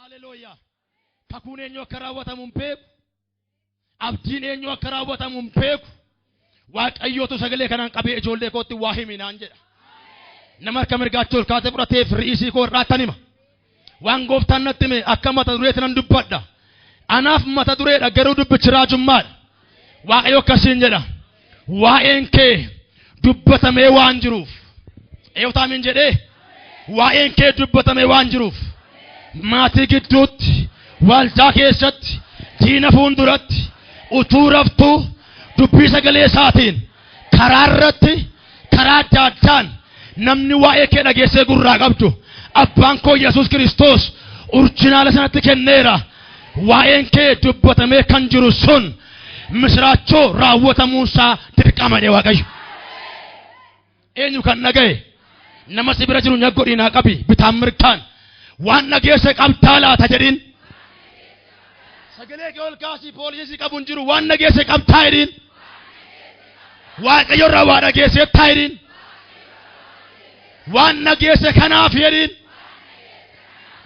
Hallelujah. Kakuun eenyu akka raawwatamu hin beeku. Abdiin eenyu akka raawwatamu hin beeku. Waaqayyootu sagalee kanaan qabee ijoollee kootti waa himi naan jedha. Nama akka mirgaatti ol kaatee fudhateef ri'isii koo irraattan hima. Waan gooftaan natti hime akka mata dureetti nan dubbadha. Anaaf mata dureedha garuu dubbichi raajummaadha. Waaqayyo akkasiin jedha. Waa'een kee dubbatamee waan jiruuf. Eeyyotaamiin jedhee waa'een kee dubbatamee waan jiruuf. Maatii gidduutti waldaa keessatti diina fuulduratti utuu raftuu dubbii sagalee isaatiin karaa irratti karaa adda addaan namni waa'ee kee dhageessee gurraa qabdu abbaan koo Yesuus Kiristoos urjinaala sanatti kenneera. Waa'een kee dubbatamee kan jiru sun misraachoo raawwatamuusaa dirqama jedhe Waaqayyo. Eenyu kan dhagaye nama si bira jiru nyaggodhiinaa qabi bitaan mirkaan waan dhageesse qabdaa laata jedhiin. Sagalee kee ol kaasii poolisii qabuun jiru waan dhageesse qabdaa jedhiin. Waaqayyo irraa waa dhageesse jedhiin. Waan dhageesse kanaaf jedhiin.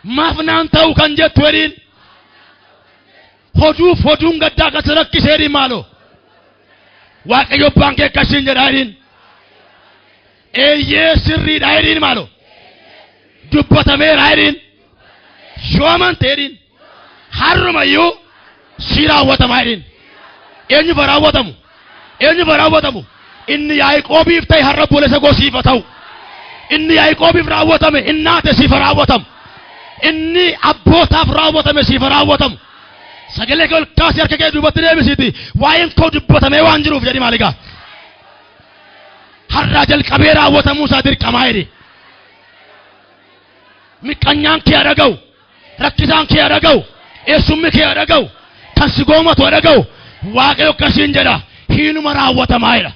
Maaf naan ta'u kan jettu jedhiin. Hoduun gaddaa akkasi rakkisee jedhiin maaloo. Waaqayyo abbaan kee akkasiin jedha jedhiin. Eeyyee sirriidha jedhiin maaloo. Dubbatameera jedhiin. Yoo amante jedhiin. Harrumayyuu si raawwatama jedhiin. Eenyufa raawwatamu? Eenyufa raawwatamu? Inni Yaaqoobiif ta'e har'a obboleessa koo siif ta'u. Inni Yaaqoobiif raawwatame inni haate siif raawwatamu. Inni abbootaaf raawwatame siif raawwatamu. Sagalee kee ol kaasii harka kee duubatti deebisiiti. Waa'een koo dubbatamee waan jiruuf jedhi maaligaa. Har'aa jalqabee raawwatamuusaa dirqamaa jedhi. Miqqanyaan kee dhaga'u. Rakkisaan kee dhaga'u. Eessummi kee dhaga'u. Kan si goomatu dhaga'u. Waaqayyo akkasiin jedha. Hiinuma raawwatamaa jedha.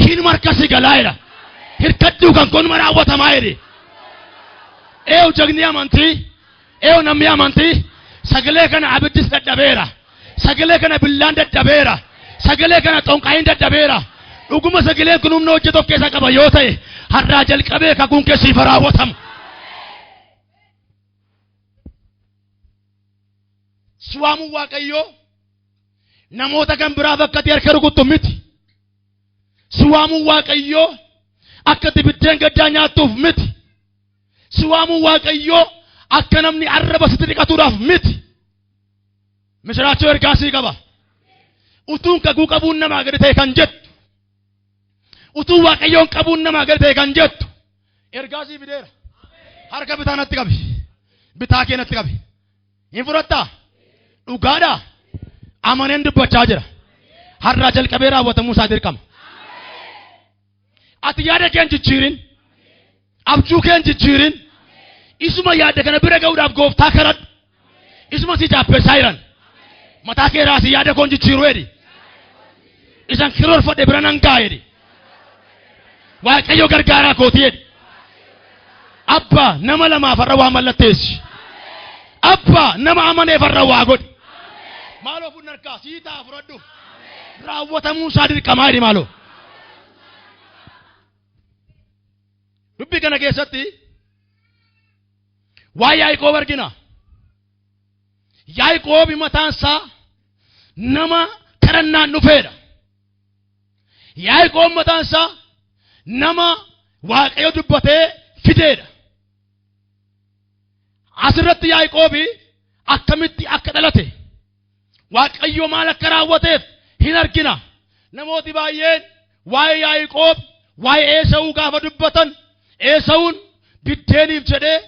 Hiinuma harkasi galaa jedha. Hirkadduu kan kunuma raawwatamaa jedhi. Eewu jagni amantii. Eewu namni amantii. Sagalee kana abiddis dadhabeera. Sagalee kana billaan dadhabeera. Sagalee kana xonqaayin dadhabeera. Dhuguma sagaleen kun humna hojjetu of keessaa qaba yoo ta'e har'aa jalqabee kakuun kee siif raawwatamu. Si waamuun Waaqayyoo namoota kan biraa bakka itti harka rukuttu miti. Si waamuun Waaqayyoo akka itti biddeen gaddaa nyaattuuf miti. Si waamuun Waaqayyoo akka namni arraba sitti dhiqatuudhaaf miti. Misiraachoo ergaasii qaba. Utuun kakuu qabuun namaa gadi ta'e kan jettu. Utuu Waaqayyoon qabuun namaa gadi ta'e kan jettu. Ergaasii fideera. Harka bitaa natti qabi. Bitaa kee natti qabi. Hin fudhattaa? Dhugaadhaa? Amaneen dubbachaa jira. Har'aa jalqabee raawwatamuu isaa dirqama. Ati yaada kee hin jijjiirin. Abjuu kee hin jijjiirin. Isuma yaada kana bira ga'uudhaaf gooftaa kadhadhu. Isuma si jaappeessaa jiran. Mataa kee raasii yaada koo hin jijjiiru jedhi. Isan kiroorfadhe bira nan ga'a jedhi. Waaqayyo gargaaraa kooti jedhi. Abbaa nama lamaaf har'a waa mallatteessi. Abbaa nama amaneef har'a waa godhi. Maaloo fuudhan harkaa sii ta'a fudhadhu. Raawwatamuu isaa dirqamaa jedhi maaloo. Dubbii kana keessatti waa Yaaqoob argina. Yaaqoob mataan isaa nama kadhannaan dhufeedha. Yaaqoob mataan isaa nama Waaqayyo dubbatee fideedha. Asirratti Yaaqoob akkamitti akka dhalate Waaqayyo maal akka raawwateef hin argina. Namooti baay'een waa'ee Yaaqoob waa'ee Esaawuu gaafa dubbatan Esaawuun biddeeniif jedhee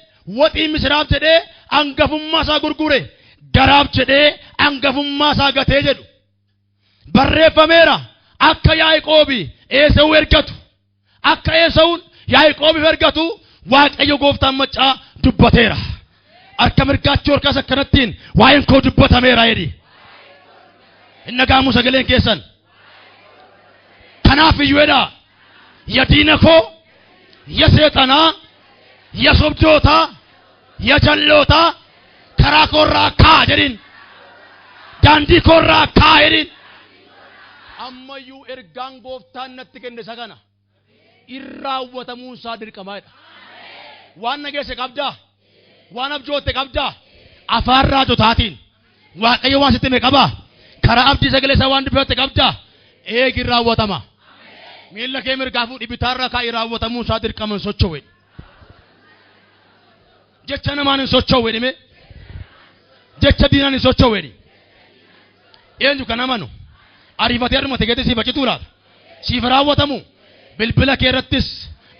waxii misiraaf jedhee hangafummaa isaa gurgure garaaf jedhee hangafummaa isaa gatee jedhu. Barreeffameera akka Yaaqoob Esaawuu ergatu akka Esaawuun Yaaqoobiif ergatu Waaqayyo gooftaan maccaa dubbateera. Harka mirgaachuu harkas akkanattiin waa'een koo dubbatameera jedhi. Inni gaamu sagaleen keessan. Kanaaf iyyuudha. Ya diina koo, ya seexanaa, ya sobdootaa, ya jallootaa karaa koorraa kaa jedhin. Daandii koorraa kaa jedhin. Ammayyuu ergaan gooftaan natti kenne isa kana. Irraawwatamuun isaa dirqamaadha. Waan nageesse qabdaa. Waan abjootte qabdaa. أفارا جوتاتين واقعي واسطة مكبا كرا أبدي سجل سوان دبته كبدا إيه كيرا وتما ميلا كمر كافو إبتارا كايرا وتمو صادر كمان سوتشوين جتنا مانن سوتشوين مي جت دينان سوتشوين إيه كنا مانو أريفتي أرمى تكتي سي بكتورا سيفرا وتمو بالبلا كيرتس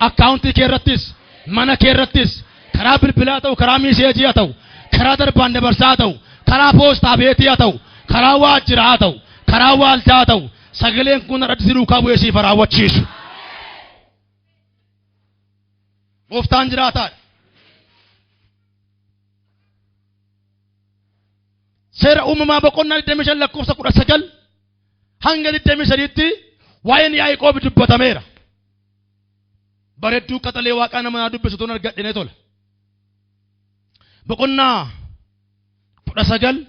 أكاونت كيرتس مانا كيرتس كرا بالبلا تو كرا ميسيجي أتو كرا دربان دبرسا أتو كرا بوست أبيتي أتو كرا واجرا أتو كرا والتا أتو سجلين كنا رجسرو كابو سيفرا وتشيسو مفتان جراتا سير ما بقولنا للدمشق لكم سكورا سجل هنگل الدمشق يتي وين يعقوب دبته ميرا bareedduu qaxalee waaqaa nama naa dubbisu tuun argadhine tola boqonnaa 19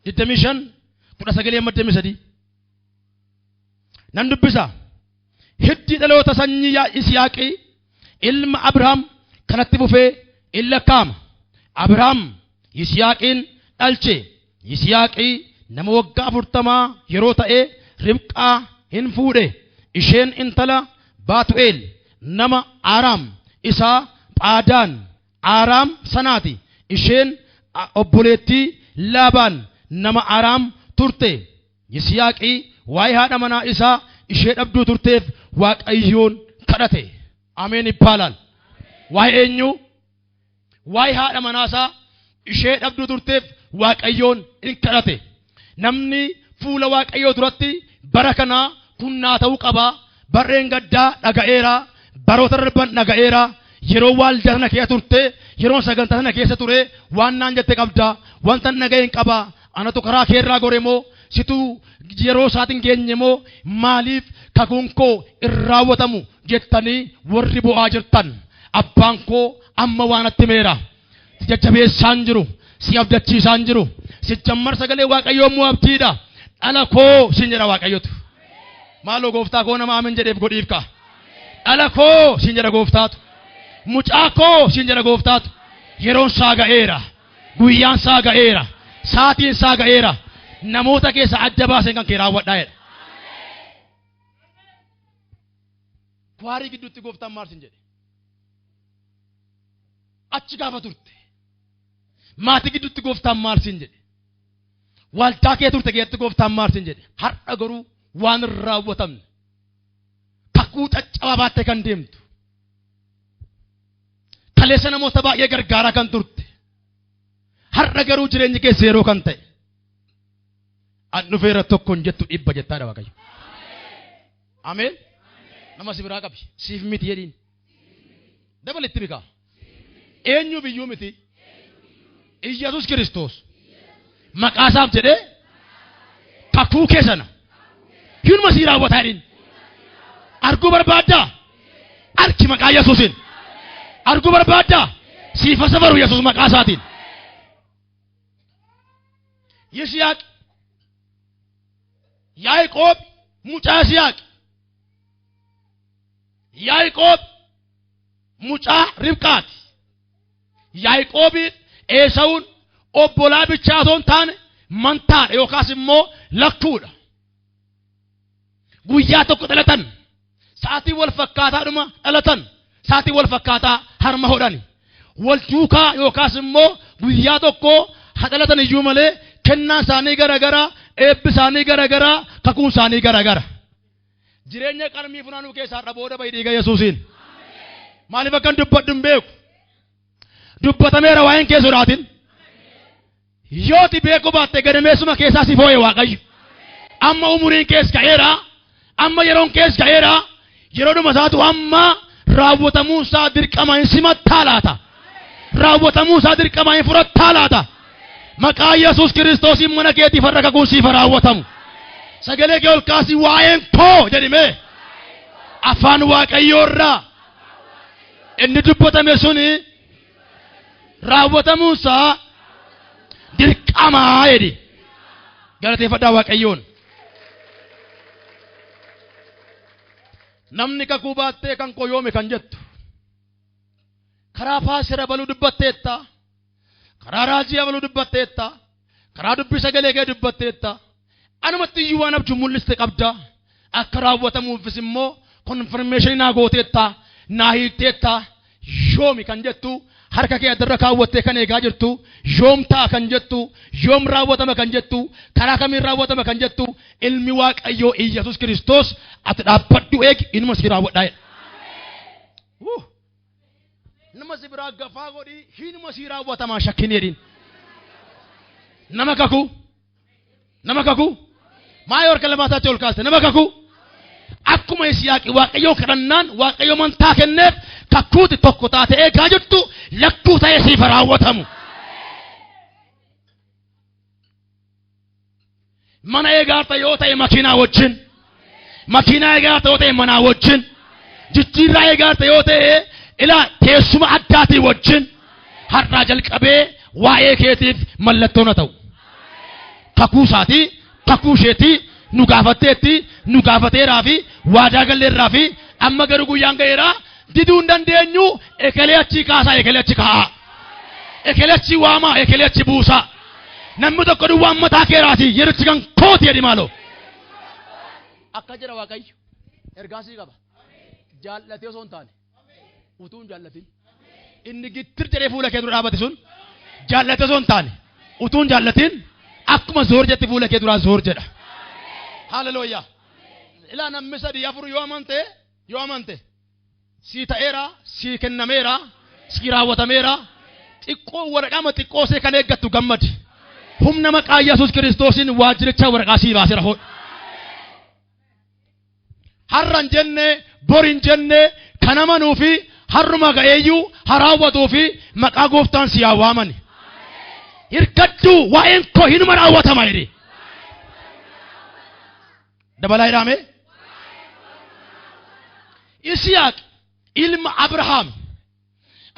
25 19 nan dubbisa hiddi dhaloota sanyii Yisihaaqii ilma Abrahaam kanatti fufee illa kaama Abrahaam Yisihaaqiin dhalche Yisihaaqii nama waggaa 40 yeroo ta'e Ribqaa hin fuudhe isheen intala Baatu'eel nama Aram isa Phaadaan Aram sanati isheen obboleettii Laabaan nama Aram turte Yisihaaqii waa'ee haadha manaa isaa ishee dhabduu turteef Waaqayyoon kadhate ameen ይባላል waa'ee eenyu waa'ee haadha manaa isaa ishee dhabduu turteef Waaqayyoon in kadhate namni fuula Waaqayyoo duratti bara kana kunnaa ta'uu qaba barreen gaddaa dhaga'eera baroota darban dhaga'eera yeroo waaldaa sana keessa turte yeroo sagantaa sana keessa ture waan naan jette qabda wanta dhaga'een qaba anatu karaa keerraa gore moo situ yeroo isaatiin geenye moo maaliif kakuun koo irraawwatamu jettanii warri bu'aa jirtan abbaan koo amma waan atti meera si jajjabeessaan jiru si abdachiisaan jiru si jammar sagalee Waaqayyoo immoo abdiidha dhala koo sin jedha Waaqayyotu maaloo gooftaa koo nama amin jedheef godhiif ka dhala koo sin jedha gooftaatu mucaa koo sin jedha gooftaatu yeroon isaa ga'eera guyyaan isaa ga'eera saatiin isaa ga'eera namoota keessa adda baaseen kan kee raawwadhaa jedha kwaarii gidduutti gooftaan maal sin jedhe achi gaafa turte maatii gidduutti gooftaan maal sin jedhe waldaa kee turte keessatti gooftaan maal sin jedhe har'a garuu waan hin raawwatamne kakuu caccabaa baattee kan deemtu kaleessa namoota baay'ee gargaaraa kan turte har'a garuu jireenyi keessa yeroo kan ta'e an dhufeera tokkoon jettu dhibba jettaadha Waaqayyo ameen nama si biraa qabi siif miti jedhiin dabalitti bikaa eenyu biyyuu miti Iyyasuus Kiristoos maqaa isaaf jedhee kakuu keessana yunuma sii raawwataa jedhiin arguu barbaaddaa arki maqaa Yesuusiin arguu barbaaddaa siifa safaru Yesuus maqaa isaatiin Yisihaaq Yaaqoob mucaa Yisihaaq Yaaqoob mucaa Ribqaati Yaaqoobiin Esaawun obbolaa bichaa osoo hin taane mantaadha yookaas immoo lakkuudha guyyaa tokko dhalatan sa'aatii wal fakkaataadhuma dhalatan sa'aatii wal fakkaataa harma hodhani wal duukaa yookaas immoo guyyaa tokko dhalatan iyyuu malee kennaan isaanii garagaraa eebbi isaanii garagaraa kakuun isaanii garagara jireenya qarmii funaanuu keessaa har'a booda ba'i dhiiga Yesuusiin maaliif akkan dubbadhu hin beeku dubbatameera waa'een kee sodaatin yooti beeku baatte gadameessuma keessaa si fooye Waaqayyo amma umuriin kees ga'eera amma yeroon kees ga'eera yeroodhuma isaatu amma raawwatamuu isaa dirqama hin simattaa laata raawwatamuu isaa dirqama hin fudhattaa laata maqaa Yesuus Kiristoosiin mana keetii farra kakuun siif raawwatamu sagalee kee ol kaasii waa'een koo jedhime afaan Waaqayyoo irraa inni dubbatame suni raawwatamuu isaa dirqamaa jedhi galateeffadhaa Waaqayyoon namni kakuu baattee kan koo yoome kan jettu karaa paasira baluu dubbatteetta karaa raajii abaluu dubbatteetta karaa dubbii sagalee kee dubbatteetta anumatti iyyuu waan abjuu mul'iste qabda akka raawwatamuufis immoo konfirmeeshinii naa gooteetta naa hiikteetta yoomi kan jettu harka kee addarra kaawwattee kan eegaa jirtu yoom ta'a kan jettu yoom raawwatama kan jettu karaa kamiin raawwatama kan jettu ilmi waaqayyoo Iyyasuus Kiristoos ati dhaabbadhu eegi inuma si raawwadhaa jedha. Nama si biraa gafaa godhi hinuma si raawwatamaa shakkiin jedhin. Nama kakuu maa harka lamaataatti ol kaaste nama kakuu akkuma Yisihaaq waaqayyoo kadhannaan waaqayyoo mantaa kenneef kakkuuti tokko taate eegaa jirtu lakkuu ta'ee siif raawwatamu. Mana eegaarta yoo ta'e makiinaa wajjin makiinaa eegaarta yoo ta'e manaa wajjin jijjiirraa eegaarta yoo ta'e ilaa teessuma addaatii wajjin har'aa jalqabee waa'ee keetiif mallattoon haa ta'u. Kakuu isaatii kakuu isheetii nu gaafatteetti nu gaafateeraa fi waadaa galleerraa fi amma garuu guyyaan ga'eeraa diduu hin dandeenyu ekelee achi kaasaa ekelee achi kaa'aa ekelee achi waamaa ekelee achi buusaa namni tokko duwwaan mataa keeraati yeroo kan kooti jedhi maaloo akka jira waaqayyo ergaasii qaba jaallatee osoo hin taane utuu hin jaallatin inni gittir jedhee fuula kee dura dhaabate sun jaallatee osoo hin taane utuu hin jaallatin akkuma zoor jetti fuula kee duraa zoor jedha. Hallelujah. Ilaa namni sadii afur yoo amante si ta'eera si kennameera si raawwatameera xiqqoo waraqaa xiqqoo see kan eeggattu gammadi humna maqaa Yesuus Kiristoosiin waajjiricha waraqaa sii baasee rafuudha. Har'an jenne borin jenne kan amanuu fi har'uma ga'eeyyuu haraawwatuu fi maqaa gooftaan si haa waamani. Hirkaddu waa'een koo hinuma raawwatama jedhe. Dabalaa jedhame. Yisihaaq ilma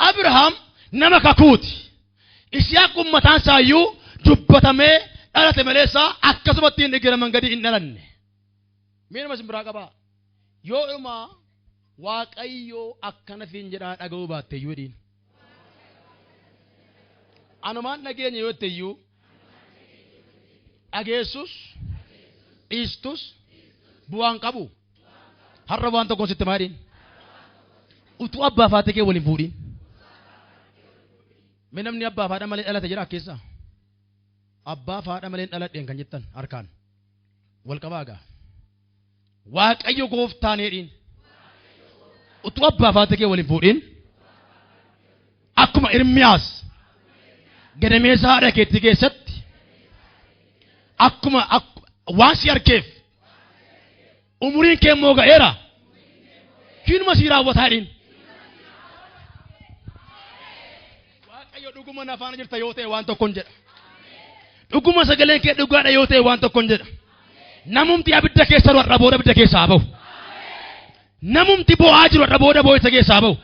Abrahaam nama kakuuti. Yisihaaq ummataan isaayyuu dubbatamee dhalate maleessaa akkasumatti hin dhigiraman gadi hin dhalanne. Miinuma simbiraa qabaa. Yoo ilmaa waaqayyoo akkana fiin jedhaa dhaga'uu baatte iyyuu jedhiin. Anumaan dhageenya yoo ta'e iyyuu dhageessus dhiistus bu'aan qabu. Har'a waan tokko sitti maaliin utuu abbaa fi haadha kee waliin fuudhiin namni abbaa fi haadha malee dhalate jira keessaa abbaa fi haadha malee dhaladheen kan jettan harkaan wal qabaagaa waaqayyo gooftaan jedhiin utuu abbaa fi haadha kee waliin fuudhiin akkuma Irmiyaas gadameessa haadha keetti keessatti akkuma waan si argeef umuriin kee immoo ga'eera hinuma si raawwataa jedhiin. Waaqayyo dhuguma nafaan jirta yoo ta'e waan tokkoon jedha. Dhuguma sagaleen kee dhugaadha yoo ta'e waan tokkoon jedha. Namumti abidda keessa jiru har'a booda abidda keessaa haa bahu. Namumti boo'aa jiru har'a booda boo'isa keessaa haa bahu.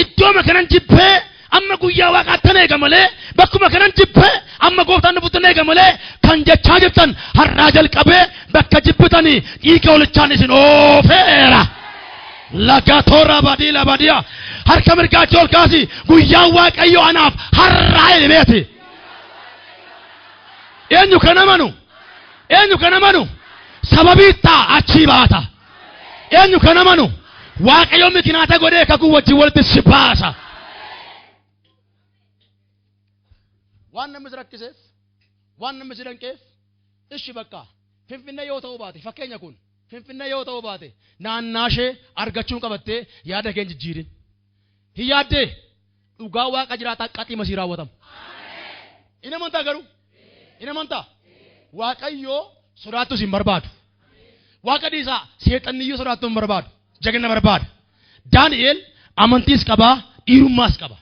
Iddooma kanan jibbee amma guyyaa waaqaatti eega malee bakkuma kanan jibbee amma gooftaan dhufutti eega malee kan jechaa jirtan har'aa jalqabee bakka jibbitanii dhiiga olichaan isin oofeera. Lagaatoora badii labadiyaa harka mirgaachi ol kaasi guyyaa waaqayyo anaaf har'aa ilmeeti. Eenyu kan amanu sababii taa achii baata. Eenyu kan amanu waaqayyo mikinaata godhee kakuu wajjin walitti si baasa. Waan namni si rakkiseef waan namni si danqeef ishi bakka Finfinnee yoo ta'uu baate fakkeenya kun Finfinnee yoo ta'uu baate naannaashee argachuun qabattee yaada kee jijjiirin. Hin yaaddee dhugaa waaqa jiraataa qaxii masii raawwatamu. Ina amantaa garuu ina amantaa waaqayyoo sodaattus hin barbaadu. Waaqa dhiisaa seexanniyyuu sodaattuu hin barbaadu. Jagina barbaada. Daani'eel amantiis qabaa dhiirummaas qaba.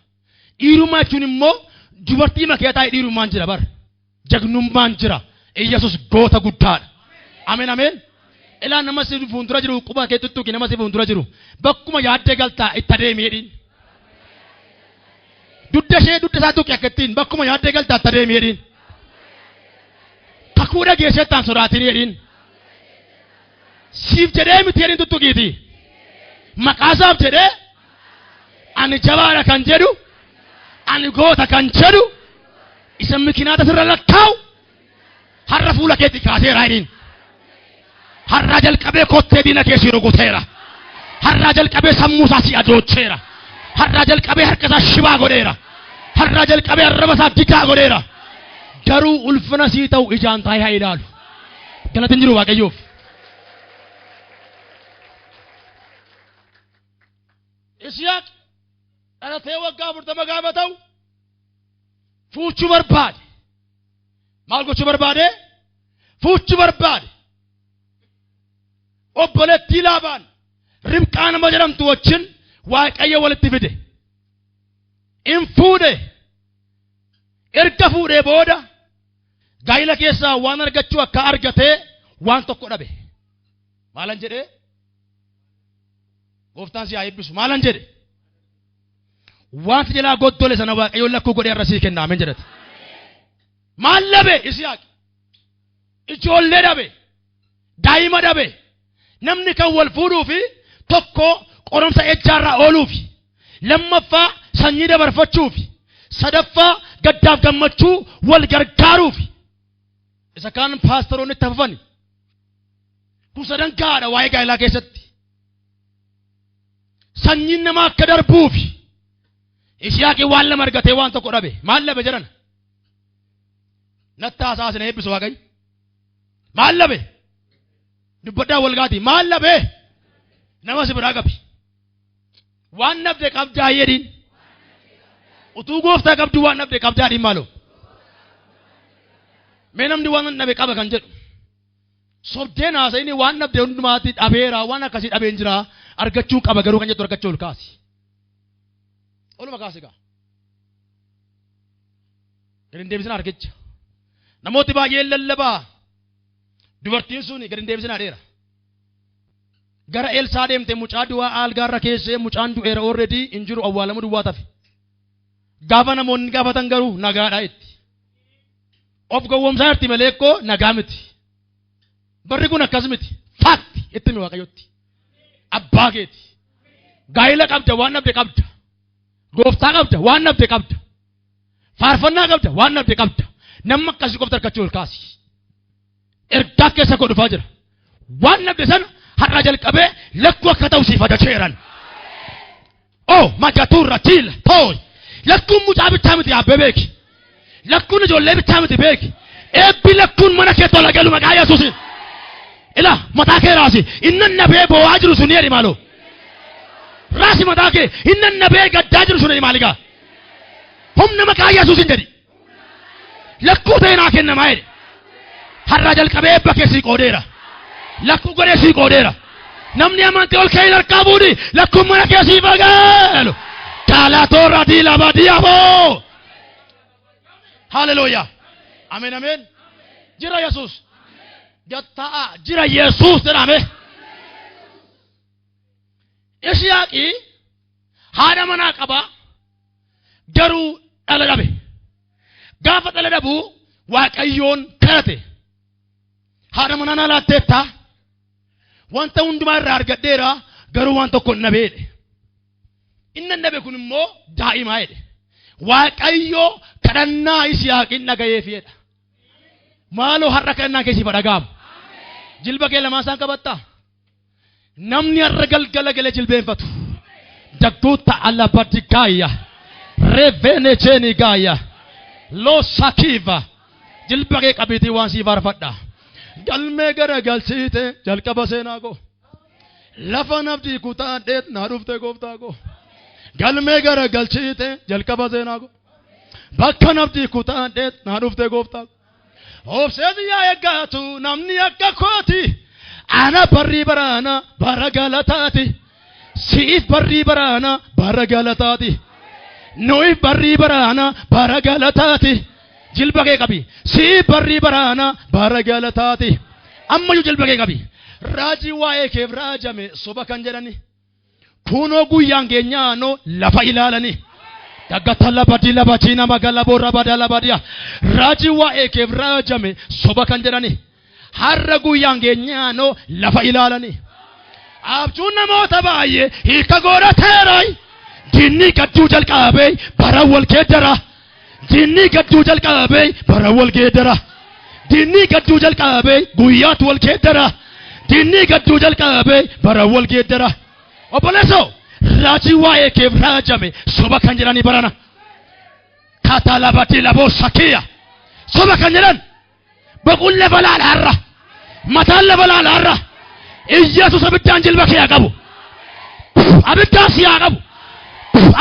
Dhiirummaa jechuun immoo dubartii makee taa'ee dhiirummaan jira bar. Jagnummaan jira. Iyyasuus goota guddaadha. Ameen ameen. Ilaa nama si fuuldura jiru quba kee tuttuqi nama si fuuldura jiru bakkuma yaaddee galtaa itti adeemi jedhiin. Dudda isaa tuqi akka ittiin bakkuma yaaddee galtaa itti adeemi jedhiin. Kakuu dhageesseettaan sodaatin jedhiin. Siif jedhee miti jedhiin tuttuqiiti. Maqaasaaf jedhee ani jabaadha kan jedhu ani goota kan jedhu اسم مكينات سرلكاو حرفوا لك كاسير هايرين الرجل كبه كوتة دينا كيسي رغوتيرا الرجل كبه سموسا سي أجوتيرا الرجل كبه هركسا شبا غديرا الرجل كبه ربسا ديكا غديرا جرو ألفنا سيتاو إجان تاي هايدالو كلا تنجرو واقعيوف إسياك أنا تيوى قابر تمقامتاو فوچو برباد مالكو چو برباده فوچو برباده obboleettii Laabaan Ribqaa nama jedhamtu wajjin Waaqayyo walitti fide. In fuudhe erga fuudhee booda gaa'ila keessaa waan argachuu akka argatee waan tokko dhabe. Maalan jedhee gooftaan si haa eebbisu maalan jedhe waan jalaa goddole sana Waaqayyo lakkuu godhee irra sii kenna ameen jedhate. Maal dhabe Isiyaaq ijoollee dhabe daa'ima dhabe. namni kan wal fuudhuu fi tokko qoromsa ejjaarraa ooluu fi lammaffaa sanyii dabarfachuu fi sadaffaa gaddaaf gammachuu wal gargaaruu fi isa kaan paastoroonni itti hafani kun sadan gaadha waa'ee gaa'ilaa keessatti sanyiin namaa akka darbuu fi Isiyaaqii waan lama argatee waan tokko dhabe maal dhabe jedhan natti haasa'aa na eebbisu Waaqayyo maal dhabe dubbadhaa walgaati maal dhabe nama si biraa qabi waan nabde qabdaa jedhiin utuu gooftaa qabdu waan nabde qabdaa dhiin maaloo mee namni waan nabe qaba kan jedhu sobdeen haasa'ini waan nabde hundumaatti dhabeera waan akkasii dhabeen jira argachuu qaba garuu kan jettu argachuu ol kaasi oluma kaasi gaa gadi deebisina argicha namooti baay'een lallabaa dubartiin suni gadi deebisina dheera gara Elsaa deemte mucaa du'aa algaarra keessee mucaan du'eera already injiru awwaalamu duwwaa tafe gaafa namoonni gaafatan garuu nagaadha itti of gowwomsaa irti malee ekkoo nagaa miti barri kun akkas miti faatti itti mi Waaqayyotti abbaa keeti gaa'ila qabda waan nabde qabda gooftaa qabda waan nabde qabda faarfannaa qabda waan nabde qabda namni akkasii qofta argachuu ol kaasi ergaa keessa koo dhufaa jira waan nabde sana har'a jalqabee lakkuu akka ta'u siif adacheeran majaturra tiila tooy lakkuun mucaa bichaa miti yaabbee beeki lakkuun ijoollee bichaa miti beeki eebbi lakkuun mana kee tola galu maqaa Yesuusiin ila mataa kee raasi innan nabee boo'aa jiru sun jedhi maaloo raasi mataa kee innan nabee gaddaa jiru sun jedhi maaligaa humna maqaa Yesuusiin jedhi lakkuu ta'e naa kennamaa jedhe har'a jalqabee eebba keessii qoodeera lakkuu godhee sii qoodeera namni amantii ol ka'ee harkaa fuudhi lakkuun mana keessii fagaalu Kalatorra di la badiamo. Hallelujah. Amen amen. Jira Yesus. Jatta jira Yesus terame. Isiyaaqi haadha manaa qaba garuu dhala dhabe. Gaafa dhala dhabu Waaqayyoon kadhate. Haadha manaa na laatteetta wanta hundumaa irraa argadheera garuu waan tokko hin dhabeedhe. Innan dhabe kun immoo daa'imaa jedhe Waaqayyo kadhannaa Isiyaaqin dhagayeefidha. Maaloo har'a kadhannaa keessii fadhagaamu jilba kee lamaan isaan qabattaa namni har'a galgala galee jilbeenfatu dagguutta alla baddigaayya reevene jeeni gaayya loo sakiiva jilba kee qabiitii waan sii faarfadha galmee gara galsiite jalqaba seenaa koo lafa nabdii kutaadheet naa dhufte gooftaa koo galmee gara galchiite jalqaba seenaa koo bakka nabdii kutaadheet naa dhufte gooftaa koo obseeti yaa eeggaatu namni akka kooti ana barrii baraana bara galataati siif barrii baraana bara galataati nuuf barrii baraana bara galataati jilba kee qabi siif barrii baraana bara galataati ammayyuu jilba kee qabi raajii waa'ee keef raajame soba kan jedhani kunoo guyyaan keenyaanoo lafa ilaalani daggata labadii labachina magala borra bada labadia raajii waa'ee keef raajame soba kan jedhani har'a guyyaan keenyaanoo lafa ilaalani abjuun namoota baay'ee hiika godhateeray dinni gadduu jalqabee bara wal keeddara Dinni gadduu jalqabee bara wal geeddara. Dinni gadduu jalqabee guyyaatu wal geeddara. Dinni gadduu jalqabee bara wal geeddara. Obboleessoo raajii waa'ee keef raajame soba kan jedhanii barana. Katalabati laboo shakiya soba kan jedhan boqulle balaan har'a mataan balaan har'a Iyyeesuus abiddaan jilba kee qabu. Abiddaan siyaa qabu.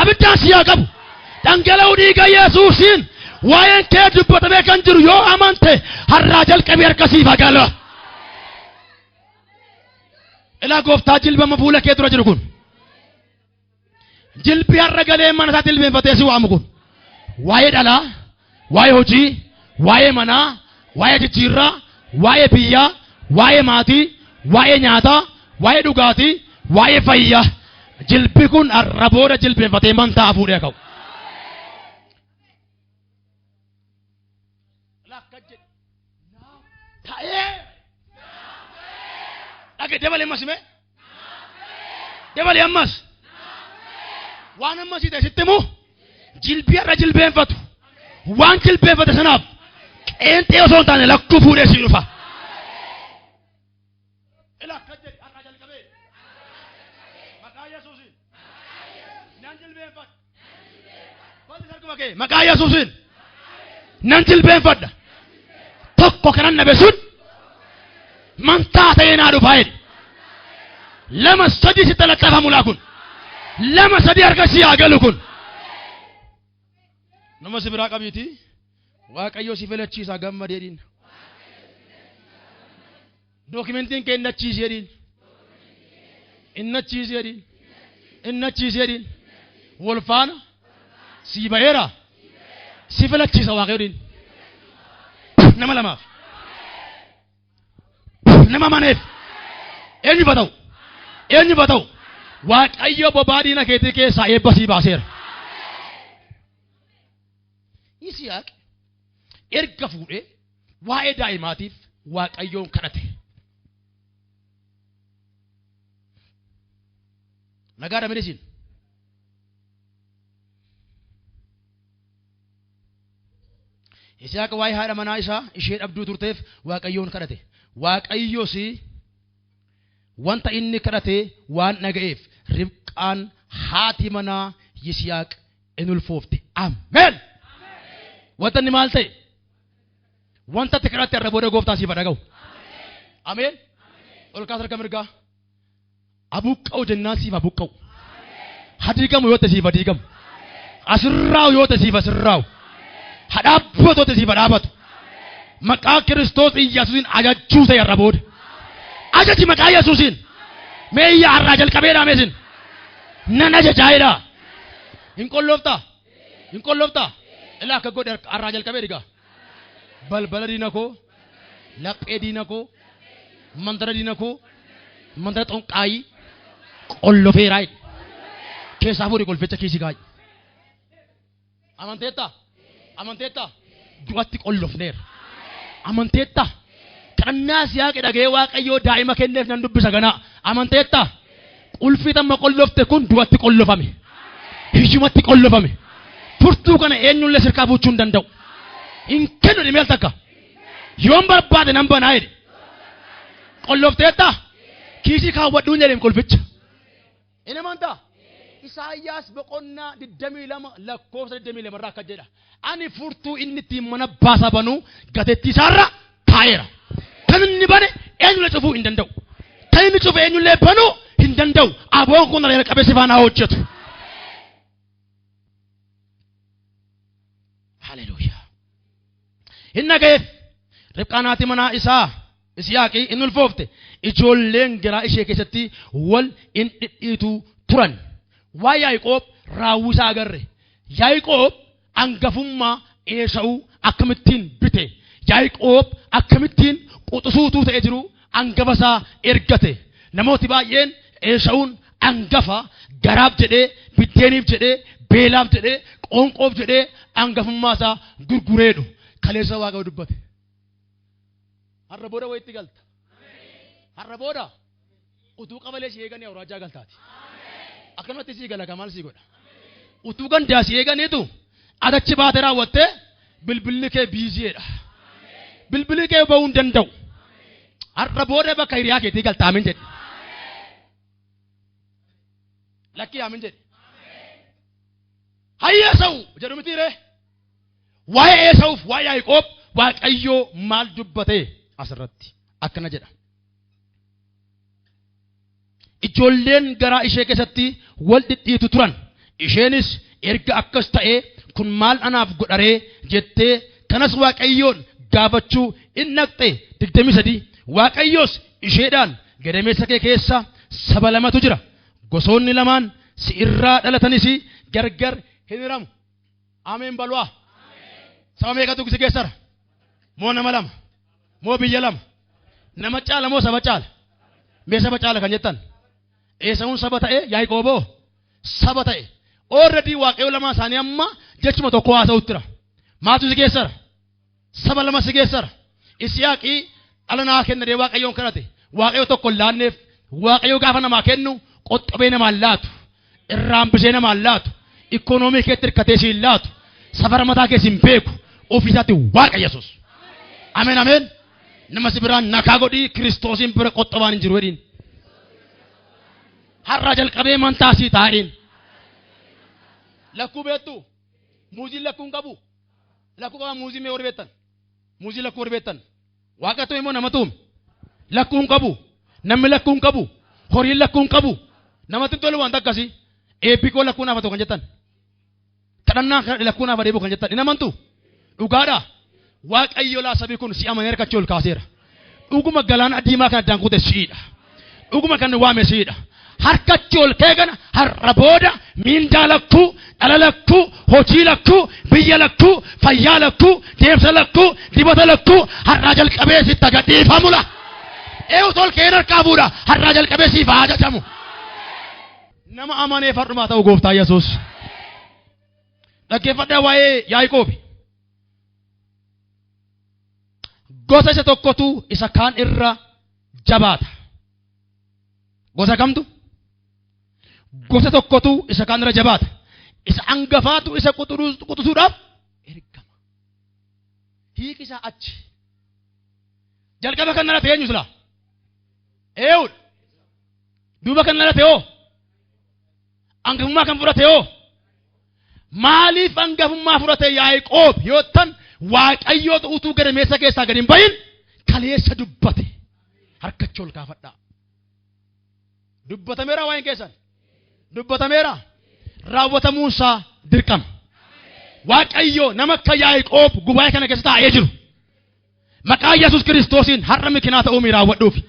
Abiddaan siyaa qabu. Dhangala'uu dhiiga Yesuusiin waa'een kee dubbatamee kan jiru yoo amante har'aa jalqabee harkasiif hagala. Ilaa gooftaa jilbama fuula kee dura jiru kun. Jilbi har'a galee mana isaa jilbeenfatee si waamu kun. Waa'ee dhalaa, waa'ee hojii, waa'ee manaa, waa'ee jijjiirraa, waa'ee biyyaa, waa'ee maatii, waa'ee nyaataa, waa'ee dhugaatii, waa'ee fayyaa. Jilbi kun har'a booda jilbeenfatee mantaa fuudhee ka'u. Dhage dabalee ammas hime. Dabalee ammas. Waan ammas hidhe sitti himu. Jilbii irra jilbeenfatu. Waan jilbeenfate sanaaf qeenxee osoo hin taane lakkuu fuudhee si dhufa. Ilaa akka jedhi har'a jalqabee. Maqaa Yesuusiin. Nan jilbeenfadha. Wanti sarguma kee maqaa Yesuusiin. Nan jilbeenfadha. Tokko kanan nabe sun mantaa ta'ee naa dhufaa jedhe. Lama sadi sitti laxxafamu laa kun. Lama sadi harka si haa galu kun. Nama si biraa qabiiti. Waaqayyo si filachiisa gammadee dhiin. Dookimentiin kee inni achiisee dhiin. Inni achiisee dhiin. Inni achiisee dhiin. Wolfaana si baheera. Si filachiisa waaqayyo dhiin. Nama lamaaf. Nama maneef. Eenyu bata'u. Eenyu bata'u. Waaqayyo bobaa diina keetii keessaa eebba sii baaseera. Yisihaaq erga fuudhee waa'ee daa'imaatiif Waaqayyoon kadhate. Nagaadha midhisiin. Yisihaaq waa'ee haadha manaa isaa ishee dhabduu turteef Waaqayyoon kadhate. Waaqayyos wanta inni kadhate waan dhaga'eef Ribqaan haati manaa Yisihaaq in ulfoofte. Ameen. Wanta inni maal ta'e? Wanta itti kadhatte irra booda gooftaa siif dhaga'u. Ameen. Ol kaas harka mirgaa. Abuqqa'u jennaan siif abuqqa'u. Hadiigamu yoo ta'e siif hadiigamu. Asirraa'u yoo ta'e siif asirraa'u. Hadhaabbatu yoo ta'e siif hadhaabatu. Maqaa Kiristoos Iyyesuusiin ajajjuu ta'e irra booda. Ajaji maqaa Yesuusiin. Mee iyyaa har'aa jalqabee dhaamesin. Nan ajajaa'edha. Hin qollooftaa? Hin qollooftaa? Ilaa akka godhe har'aa jalqabee dhigaa. Balbala diina koo, laphee diina koo, mandara diina koo, mandara xonqaayii qollofeeraa jedhe. Keessaa fuudhee qolfecha kiisii kaa'e. Amanteettaa? Amanteettaa? Du'atti qollofneera. Amanteettaa? Kadhannaa Yisihaaq dhaga'ee Waaqayyoo daa'ima kenneef nan dubbisa ganaa. Amanteettaa? Qulfii tamma qollofte kun du'atti qollofame. Hiyyumatti qollofame. Furtuu kana eenyullee sirkaa buuchuu hin danda'u. Hin kennu dhimeel takka. Yoon barbaade nan banaa jedhe. Qollofteettaa? Kiisii kaawwadhuun jedheen qulficha. Inni amantaa? Isaayyaas boqonnaa 22 lakkoofsa 22 irraa akka jedha. Ani furtuu inni ittiin mana baasa banuu gateettii isaarra taa'eera. Kan inni bane eenyullee cufuu hin danda'u. Kan inni cufe eenyullee banuu hin danda'u. Aboon kun ala qabeessi faanaa hojjetu. Haleluuyaa. Inni dhaga'eef Ribqaan haati manaa isaa Yisihaaqii in ulfoofte. Ijoolleen garaa ishee keessatti wal in dhidhiitu turan. Waa Yaaqoob raawwii isaa agarre. Yaaqoob hangafummaa Esaawuu akkamittiin bite. Yaaqoob akkamittiin quxisuutuu ta'ee jiru hangafa isaa ergate. Namooti baay'een Esaawuun hangafa garaaf jedhee biddeeniif jedhee beelaaf jedhee qoonqoof jedhee hangafummaa isaa gurgureedhu. Kaleessa Waaqa dubbate. Har'a booda wayitti galta. Har'a booda utuu qabalee si eeganii awuraajaa galtaati. Akkanumatti sii gala kamaal sii godha. Utuu gandaa si eeganiitu adachi baate raawwatte bilbilli kee biiziidha. Bilbilli kee ba'uu hin danda'u. Har'a booda bakka hiriyaa keetii galtaa amin jedhe. Lakkii amin jedhe. Hayya Esawu jedhu miti ree. Waa'ee Esawuuf waa'ee Yaaqoob Waaqayyoo maal dubbate asirratti akkana jedha. Ijoolleen garaa ishee keessatti wal dhidhiitu turan. Isheenis erga akkas ta'ee kun maal anaaf godharee jettee kanas Waaqayyoon gaafachuu in naqxe 23 Waaqayyoos isheedhaan gadameessa kee keessa saba lamatu jira. Gosoonni lamaan si irraa dhalatanis gargar hin hiramu. Ameen balwaa. Saba meeqatu si keessara? Moo nama lama? Moo biyya lama? Nama caala moo saba caala? Mee saba caala kan jettan? Esawuun saba ta'e Yaaqooboo saba ta'e. Already Waaqayyo lama isaanii amma jechuma tokko haasa'utti jira. Maatu si keessara? Saba lama si keessara. Isiyaaqii ala naa kenna dee Waaqayyoon kadhate. Waaqayyo tokko laanneef Waaqayyo gaafa namaa kennu qoxxabee namaan laatu. Irraambisee namaan laatu. Ikoonoomii keetti hirkatee siin laatu. Safara mataa keessa hin beeku. Ofiisaatti Waaqa Yesuus. Ameen ameen. Nama si biraan nakaa godhii Kiristoosiin bira qoxxabaan hin jiru jedhiin. Har'a jalqabee mantaa sii taa'een. Lakkuu beektu muuziin lakkuun qabu. Lakkuu qaba muuzii mee warri beektan. Muuzii lakkuu warri beektan. Waaqatu immoo nama tuume. Lakkuun qabu. Namni lakkuun qabu. Horiin lakkuun qabu. Namatti tolu wanta akkasii. Eebbikoo lakkuun hafa kan jettan. Kadhannaa lakkuun hafa deebi'u kan jettan. Inni amantu. Dhugaadhaa. Waaqayyo laa sabii kun si amanee harkachuu ol kaaseera. Dhuguma galaana diimaa kana addaan kute siidha. Dhuguma kan waame siidha. Harkachuu ol kee kana har'a booda miindaa lakkuu, dhala lakkuu, hojii lakkuu, biyya lakkuu, fayyaa lakkuu, deemsa lakkuu, dibata lakkuu har'aa jalqabee sitti agadhiifamula. Eewutu ol kee harkaa fuudha har'aa jalqabee siif haa ajajamu. Nama amanee fardhumaa ta'u gooftaa Yesuus. Dhaggeeffadhaa waa'ee Yaaqoob. Gosa isa tokkotu isa kaan irra jabaata. Gosa kamtu? Gosa tokkotu isa kaan irra jabaata. Isa hangafaatu isa quxisuudhaaf ergama. Hiiki isaa achi. Jalqaba kan nala ta'e eenyu sila? Eewul. Duuba kan nala ta'e hoo? Hangafummaa kan fudhate hoo? Maaliif hangafummaa fudhate Yaaqoob yoo tan Waaqayyootu utuu gadameessa keessaa gad hin bahin kaleessa dubbate. Harkachuu ol kaafadhaa. Dubbatameera waa'een keessan. Dubbatameera. Raawwatamuunsaa dirqama. Waaqayyo nama akka Yaaqoob gubaa'ee kana keessa taa'ee jiru. Maqaa Yesuus Kiristoosiin har'a mikinaa ta'uu raawwadhuufi.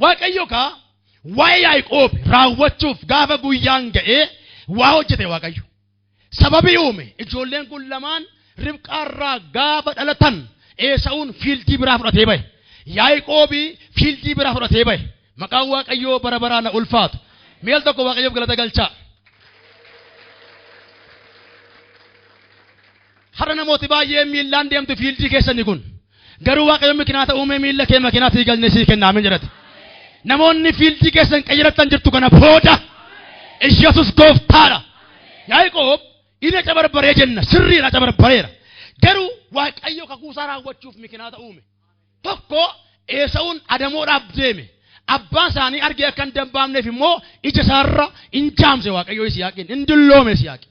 Waaqayyo kaa waa'ee Yaaqoob raawwachuuf gaafa guyyaan ga'ee waa hojjete Waaqayyo. Sababii uume ijoolleen kun lamaan Ribqaarraa gaafa dhalatan Esaawun fiildii biraa fudhatee bahe. Yaaqoobii fiildii biraa fudhatee bahe. Maqaan Waaqayyoo bara baraan ulfaatu. Meel tokko Waaqayyoof galata galchaa. Har'a namooti baay'ee miillaan deemtu fiildii keessanii kun. Garuu Waaqayyoon mikinaa uume miilla kee makinaatii galnee sii kennaa amin jedhate. Namoonni fiildii keessan qayyaratan jirtu kana booda Yesuus gooftaadha. Yaaqoob inni cabarbaree jenna sirriidha cabarbareera. Garuu Waaqayyo kakuusaa raawwachuuf mikinaa uume. Tokko Esaawun adamoodhaaf deeme. Abbaan isaanii argee akka hin dambaamneef immoo ija isaarra in jaamse Waaqayyo Yisihaaqiin in dulloome Yisihaaqi.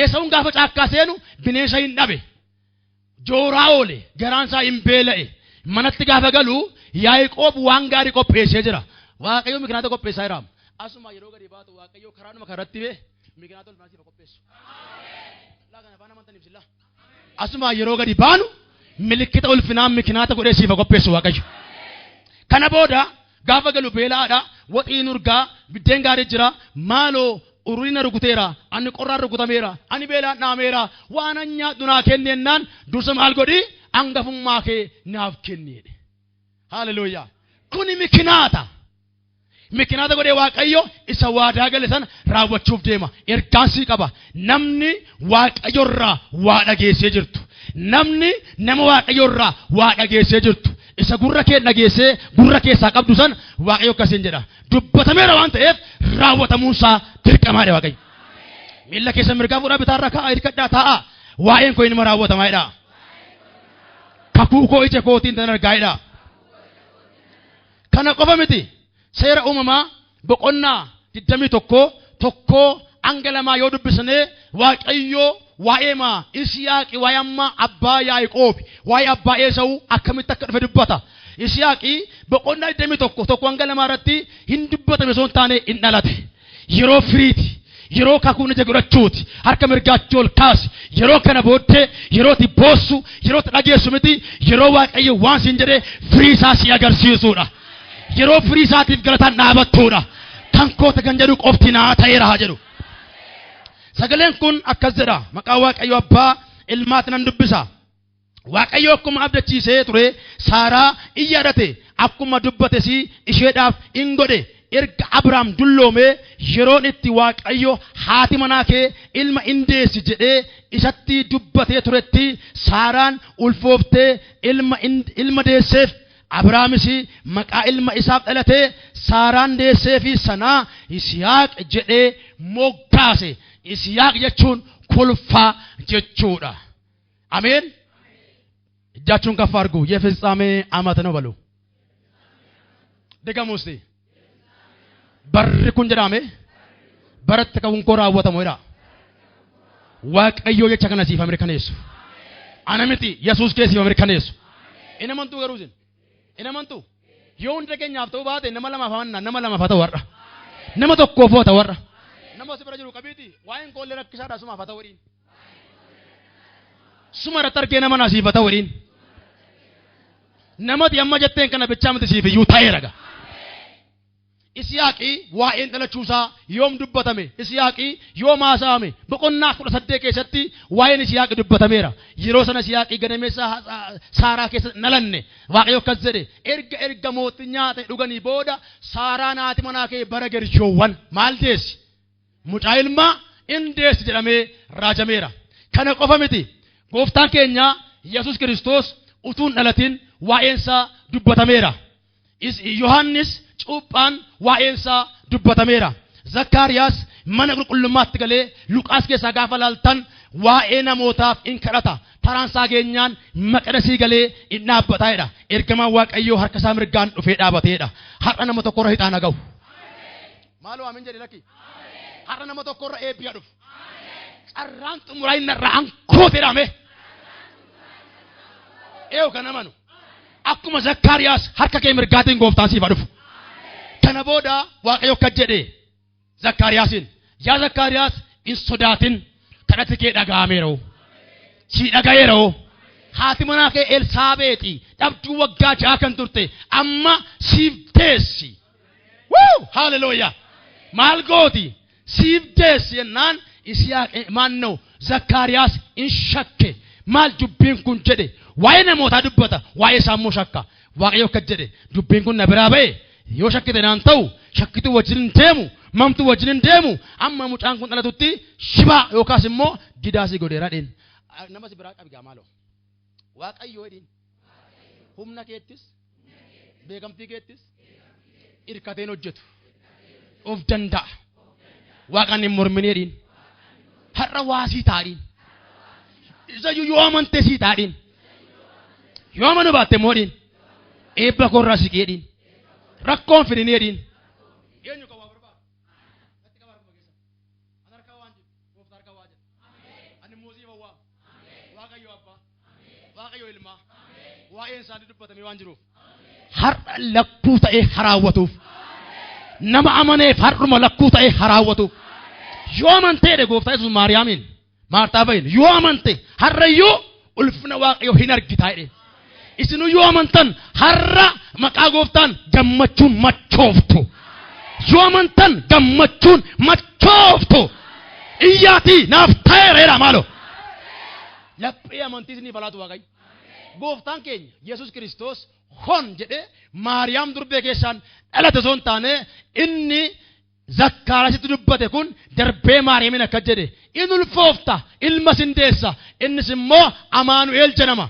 Esaawun gaafa caakkaa seenu bineensa hin dhabe. Jooraa oole garaan isaa hin beela'e. Manatti gaafa galu Yaaqoob waan gaarii qopheessee jira. Waaqayyo mikinaata qopheessaa jira. Asuma yeroo gadi baatu Waaqayyo karaanuma karratti bee mikinaata ol baasiif qopheessu. Asuma yeroo gadi baanu milikkita ulfinaan mikinaata godhee siif qopheessu Waaqayyo. Kana booda gaafa galu beelaadha waxiin urgaa biddeen gaarii jira maaloo urriina rukuteera ani qorraan rukutameera ani beelaan dhaameera waan nyaadhu naa kennennaan dursa maal godhi hangafummaa kee naaf kenneedhe. Haleluuyaa. Kuni mikinaata. Mikinaata godhee Waaqayyo isa waadaa gale sana raawwachuuf deema. Ergaansii qaba. Namni Waaqayyorraa waa dhageessee jirtu. Namni nama Waaqayyorraa waa dhageessee jirtu. Isa gurra kee dhageessee gurra keessaa qabdu san Waaqayyo akkasiin jedha. Dubbatameera waan ta'eef raawwatamuunsaa dirqamaadha Waaqayyo. Miilla keessa mirgaa fuudhaa bitaarra ka'aa hirkadhaa taa'a. Waa'een koo inni raawwatamaadha. Kakuu koo ija kootiin tan argaa'edha. Kana qofa miti. Seera uumamaa boqonnaa 21 hanga 2 yoo dubbisnee Waaqayyoo waa'ee Isiyaaqi waa'ee amma abbaa Yaaqoob waa'ee abbaa Esawu akkamitti akka dhufe dubbata. Isiyaaqi boqonnaa 21 hanga 2 irratti hin dubbatame osoo hin taane hin dhalate. Yeroo firiiti. Yeroo kakuun ija godhachuuti. Harka mirgaatti ol kaasi. Yeroo kana booddee yeroo itti boossu yeroo itti dhageessu miti. Yeroo Waaqayyo waan siin jedhee firii isaa si agarsiisuudha. Yeroo firii isaatiif galataan dhaabattuudha. Kan koota kan jedhu qofti naa ta'eera haa jedhu. Sagaleen kun akkas jedha. Maqaa Waaqayyo abbaa ilmaatti nan dubbisa. Waaqayyo akkuma abdachiisee ture Saaraa in yaadate akkuma dubbate si isheedhaaf in godhe. Erga Abrahaam dulloomee yeroon itti Waaqayyo haati manaa kee ilma in deessi jedhee isatti dubbatee turetti Saaraan ulfooftee ilma deesseef. Abrahaamis maqaa ilma isaaf dhalatee Saaraan deesseefi sanaa Yisihaaq jedhee moggaase. Yisihaaq jechuun kolfaa jechuudha. Ameen. Ejachuun kaf argu የፍጻሜ ዓመት ነው በሉ ደጋሙ እስቲ barri kun jedhame baratti ka'uun koo raawwatamu jedha. Waaqayyo jecha kana siif mirkaneessu. Ana miti Yesuus keessiif mirkaneessu. Inni amantuu garuu isin inni amantuu yoo hunda keenyaaf ta'uu baate nama lamaaf amanna nama lamaaf haa ta'u warra nama tokkoof haa ta'u warra nama si bira jiru qabiiti waa'een koollee rakkisaadha sumaaf haa ta'u waliin suma irratti argee nama naasiif haa ta'u waliin namati amma jetteen kana bichaa miti siif iyyuu ta'eera. Isiyaaqi waa'een dhalachuusaa yoom dubbatame? Isiyaaqi yoom haasa'ame? Boqonnaa 18 keessatti waa'een Isiyaaqi dubbatameera. Yeroo sana Isiyaaqi gadameessa Saaraa keessa nalanne Waaqayyo akkas jedhe erga mootii nyaata dhuganii booda Saaraan haati manaa kee bara gershoowwan maal deessi? Mucaa ilmaa in deessi jedhamee raajameera. Kana qofa miti. Gooftaan keenya Yesuus Kiristoos utuun dhalatin waa'eensaa dubbatameera. Yohaannis cuuphaan waa'eensaa dubbatameera. Zakkaariyaas mana qulqullummaatti galee Luqaas keessaa gaafa laaltan waa'ee namootaaf in kadhata. Taraansaa geenyaan maqdasii galee in dhaabbataadha. Ergamaan Waaqayyoo harka isaa mirgaan dhufee dhaabateedha. Har'a nama tokkorra hixaana gahu. Maaloo amiin jedhi lakki. Har'a nama tokkorra eebbiya dhufu. Carraan xumuraa inni irraa ankooteedhaame. Eewu kan amanu. Akkuma Zakkaariyaas harka kee mirgaatiin gooftaan siif dhufu. Kana booda Waaqayyo akka jedhe Zakkaariyaasiin yaa Zakkaariyaas in sodaatin kadhati kee dhaga'ameera. Si dhaga'eera. Haati manaa kee Elsaabeexi dhabduu waggaa 6 kan turte amma siif deessi. Haalelooyaa. Maal gooti? Siif deessi jennaan Isiyaaq maannoo Zakkaariyaas in shakke. Maal dubbiin kun jedhe? Waa'ee namootaa dubbata. Waa'ee isaa immoo shakka. Waaqayyo akka jedhe dubbiin kun na biraa ba'e. Yoo shakkite naan ta'u shakkitu wajjin hin deemu mamtu wajjin hin deemu amma mucaan kun dhalatutti shibaa yookaas immoo didaasii godheera dheen nama si biraa qabigaa maaloo Waaqayyo jedhin humna keettis beekamtii keettis irkateen hojjetu of danda'a Waaqaan hin mormine jedhin har'a waasii taadhiin isa yoo amante sii taadhiin yoo amanu baatte moodhiin eebba korraa siqeedhiin rakkoon fidin jedhin eenyu kan waa barbaadu natti qabaatu mageessa an harkaa waan jiru gooftaa harkaa waa jedha ani moosii fawwaa Waaqayyo abbaa Waaqayyo ilmaa waa'een isaanii dubbatamee waan jiruuf har'a lakkuu ta'ee haraawwatuuf nama amaneef har'uma lakkuu ta'ee haraawwatuuf yoo amanteedhe gooftaa Yesuus Maariyaamiin Maartaa fa'iin yoo amante har'ayyuu ulfina Waaqayyo hin argitaa jedhe isinu yoo amantan har'a maqaa gooftaan gammachuun machooftu. Yoo amantan gammachuun machooftu. Iyyaatii naaf ta'eera maaloo. Laphee amantiis ni falaatu Waaqayyo. Gooftaan keenya Yesuus Kiristoos hon jedhee Maariyaam durbee keessaan dhalate osoo hin taane inni Zakkaariyaasitti dubbate kun darbee Maariyaamiin akka jedhe in ulfoofta ilma sin deessa innis immoo Amaanu'eel jedhama.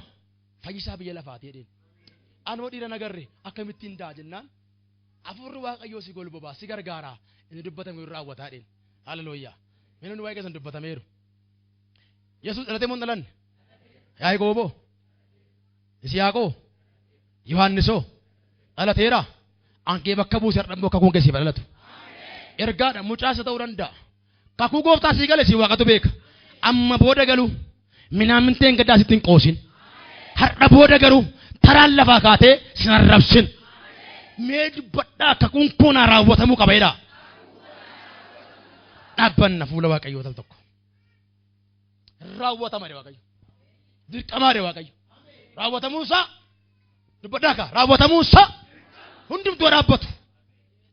Fayyisaa biyya lafaati jedheen. Anoo dhiira nagarre akkamittiin daa jennaan afurri Waaqayyoo si golbobaa si gargaaraa inni dubbatame irraa raawwataa jedheen. Hallelujaa. Minun waa'ee keessan dubbatameeru. Yesuus dhalatee moo hin dhalanne? Yaaqooboo, Yisihaaqoo, Yohaannisoo dhalateera. Ankee bakka buuse har'a immoo kakuun keessi dhalatu. Ergaadha mucaasa ta'uu danda'a. Kakuu gooftaa sii gale sii waaqatu beeka. Amma booda galu minaaminteen gaddaa sitti hin qoosin. Har'a booda garuu taraan lafaa kaatee sin arrabsin. Mee dubbadhaa kakuun kun raawwatamuu qaba jedhaa. Dhaabbanna fuula Waaqayyoo tal tokko. Raawwatama Waaqayyo. Dirqamaa Waaqayyo. Raawwatamuusaa dubbadhaa kaa raawwatamuusaa hundumtuu dhaabbatu.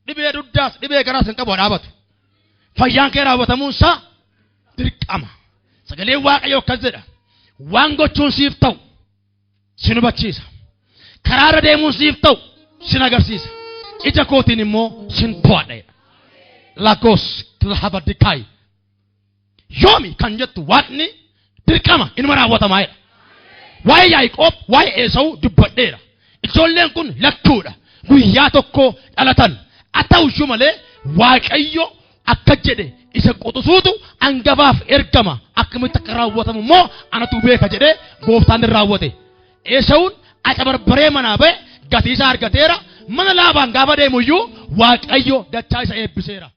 Dhibee duddaas dhibee garaas hin qabu dhaabatu. Fayyaan kee raawwatamuusaa dirqama. Sagalee Waaqayyoo akkas jedha. Waan gochuun siif ta'u sin hubachiisa. Karaarra deemuun siif ta'u sin agarsiisa. Ija kootiin immoo sin to'adha. Lagos Tilhabadikai. Yoomi kan jettu waanni dirqama inuma raawwatamaa jedha. Waa'ee Yaaqoob waa'ee Esaawu dubbadheera. Ijoolleen kun lakkuudha. Guyyaa tokko dhalatan. Haa ta'uyyuu malee Waaqayyo akka jedhe isa qotusuutu hangafaaf ergama. Akkamitti akka raawwatamu immoo anatu beeka jedhee gooftaan raawwate. Esaawun aca barbaree manaa ba'e gatii isaa argateera. Mana Laabaan gaafa deemuyyuu Waaqayyo dachaa isa eebbiseera.